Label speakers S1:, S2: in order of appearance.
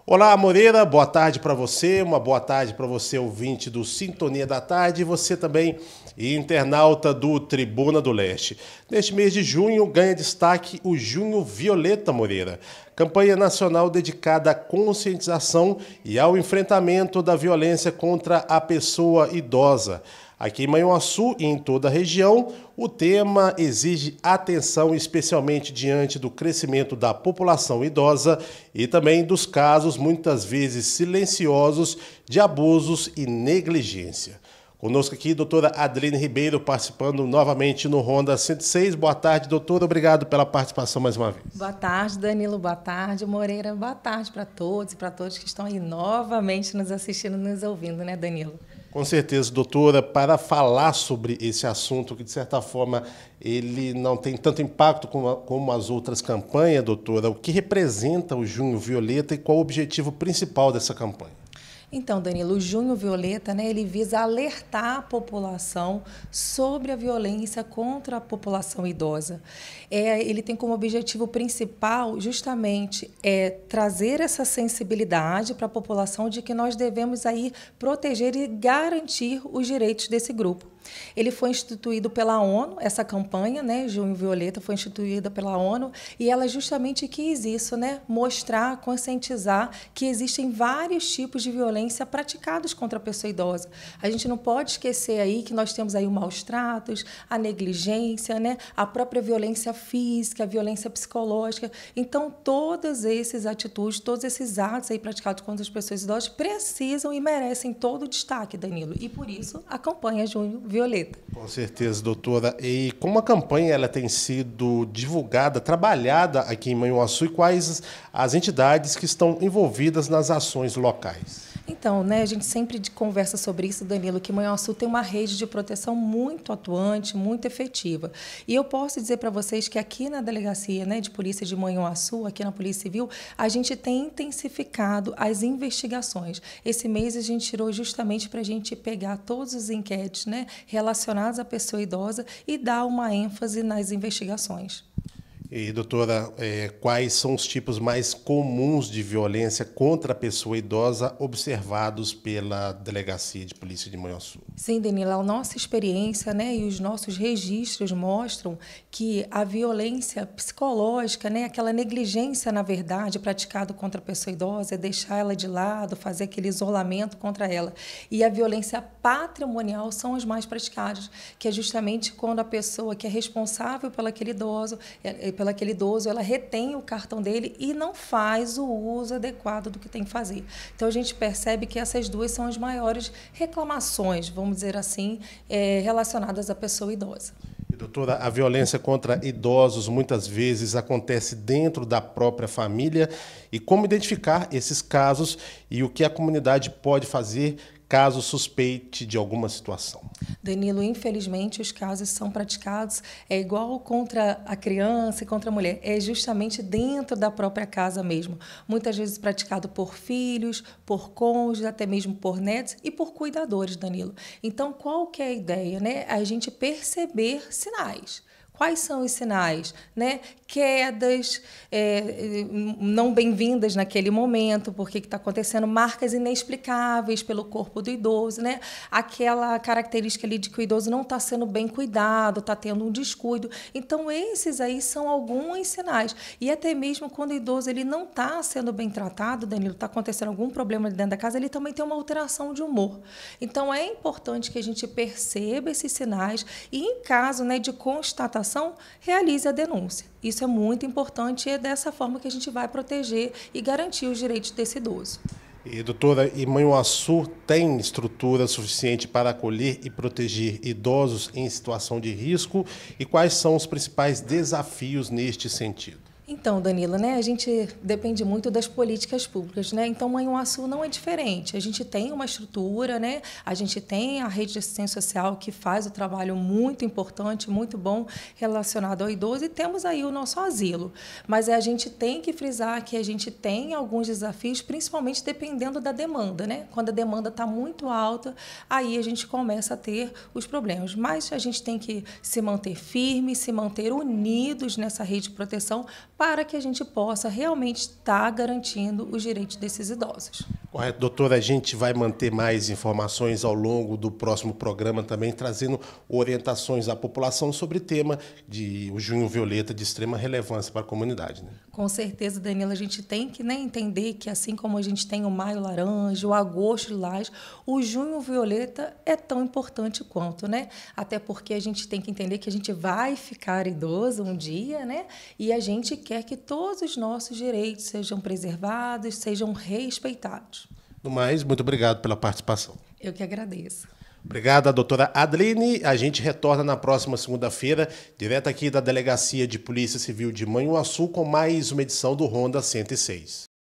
S1: Olá, Moreira, boa tarde para você, uma boa tarde para você, ouvinte do Sintonia da Tarde, e você também, internauta do Tribuna do Leste. Neste mês de junho, ganha destaque o Junho Violeta, Moreira, campanha nacional dedicada à conscientização e ao enfrentamento da violência contra a pessoa idosa. Aqui em Manhuaçu e em toda a região, o tema exige atenção, especialmente diante do crescimento da população idosa e também dos casos, muitas vezes silenciosos, de abusos e negligência. Conosco aqui, doutora Adriane Ribeiro, participando novamente no Ronda 106. Boa tarde, doutora. Obrigado pela participação mais uma vez.
S2: Boa tarde, Danilo. Boa tarde, Moreira. Boa tarde para todos e para todos que estão aí novamente nos assistindo, nos ouvindo, né, Danilo?
S1: Com certeza, doutora, para falar sobre esse assunto que, de certa forma, ele não tem tanto impacto como as outras campanhas, doutora, o que representa o Junho Violeta e qual o objetivo principal dessa campanha?
S2: Então, Danilo, o Junho Violeta, né, ele visa alertar a população sobre a violência contra a população idosa. Ele tem como objetivo principal justamente trazer essa sensibilidade para a população de que nós devemos aí proteger e garantir os direitos desse grupo. Ele foi instituído pela ONU, essa campanha, né, Junho Violeta, foi instituída pela ONU, e ela justamente quis isso, né, mostrar, conscientizar que existem vários tipos de violência praticados contra a pessoa idosa. A gente não pode esquecer aí que nós temos aí os maus tratos, a negligência, né, a própria violência física, a violência psicológica. Então, todas essas atitudes, todos esses atos aí praticados contra as pessoas idosas precisam e merecem todo o destaque, Danilo. E por isso a campanha Junho Violeta.
S1: Com certeza, doutora. E como a campanha ela tem sido divulgada, trabalhada aqui em Manhuaçu e quais as entidades que estão envolvidas nas ações locais?
S2: Então, né, a gente sempre conversa sobre isso, Danilo, que Manhuaçu tem uma rede de proteção muito atuante, muito efetiva. E eu posso dizer para vocês que aqui na Delegacia, né, de Polícia de Manhuaçu, aqui na Polícia Civil, a gente tem intensificado as investigações. Esse mês a gente tirou justamente para a gente pegar todos os inquéritos, né, relacionados à pessoa idosa e dar uma ênfase nas investigações.
S1: E, doutora, quais são os tipos mais comuns de violência contra a pessoa idosa observados pela Delegacia de Polícia de Manhuaçu?
S2: Sim, Danila, a nossa experiência, né, e os nossos registros mostram que a violência psicológica, né, aquela negligência, na verdade, praticada contra a pessoa idosa, é deixar ela de lado, fazer aquele isolamento contra ela. E a violência patrimonial são as mais praticadas, que é justamente quando a pessoa que é responsável pelo aquele idoso, ela retém o cartão dele e não faz o uso adequado do que tem que fazer. Então, a gente percebe que essas duas são as maiores reclamações, vamos dizer assim, relacionadas à pessoa idosa.
S1: E, doutora, a violência contra idosos muitas vezes acontece dentro da própria família. E como identificar esses casos e o que a comunidade pode fazer caso suspeite de alguma situação?
S2: Danilo, infelizmente, os casos são praticados igual contra a criança e contra a mulher. É justamente dentro da própria casa mesmo. Muitas vezes praticado por filhos, por cônjuges, até mesmo por netos e por cuidadores, Danilo. Então, qual que é a ideia, né? A gente perceber sinais. Quais são os sinais? Né? Quedas não bem-vindas naquele momento, porque está acontecendo marcas inexplicáveis pelo corpo do idoso, né? Aquela característica ali de que o idoso não está sendo bem cuidado, está tendo um descuido. Então, esses aí são alguns sinais. E até mesmo quando o idoso ele não está sendo bem tratado, Danilo, está acontecendo algum problema dentro da casa, ele também tem uma alteração de humor. Então, é importante que a gente perceba esses sinais e, em caso, né, de constatação, realize a denúncia. Isso é muito importante e é dessa forma que a gente vai proteger e garantir os direitos desse idoso.
S1: E, doutora, e Manhuaçu tem estrutura suficiente para acolher e proteger idosos em situação de risco? E quais são os principais desafios neste sentido?
S2: Então, Danila, né, a gente depende muito das políticas públicas, né? Então, Manhuaçu não é diferente. A gente tem uma estrutura, né? A gente tem a rede de assistência social que faz o trabalho muito importante, muito bom relacionado ao idoso e temos aí o nosso asilo. Mas a gente tem que frisar que a gente tem alguns desafios, principalmente dependendo da demanda, né? Quando a demanda está muito alta, aí a gente começa a ter os problemas. Mas a gente tem que se manter firme, se manter unidos nessa rede de proteção para que a gente possa realmente estar garantindo os direitos desses idosos.
S1: Correto, doutora, a gente vai manter mais informações ao longo do próximo programa também, trazendo orientações à população sobre o tema de o Junho Violeta de extrema relevância para a comunidade, né?
S2: Com certeza, Danila, a gente tem que, né, entender que assim como a gente tem o Maio Laranja, o Agosto Lilás, o Junho Violeta é tão importante quanto, né? Até porque a gente tem que entender que a gente vai ficar idoso um dia, né? E a gente quer que todos os nossos direitos sejam preservados, sejam respeitados.
S1: No mais, muito obrigado pela participação.
S2: Eu que agradeço.
S1: Obrigado, doutora Adeline. A gente retorna na próxima segunda-feira, direto aqui da Delegacia de Polícia Civil de Manhuaçu, com mais uma edição do Ronda 106.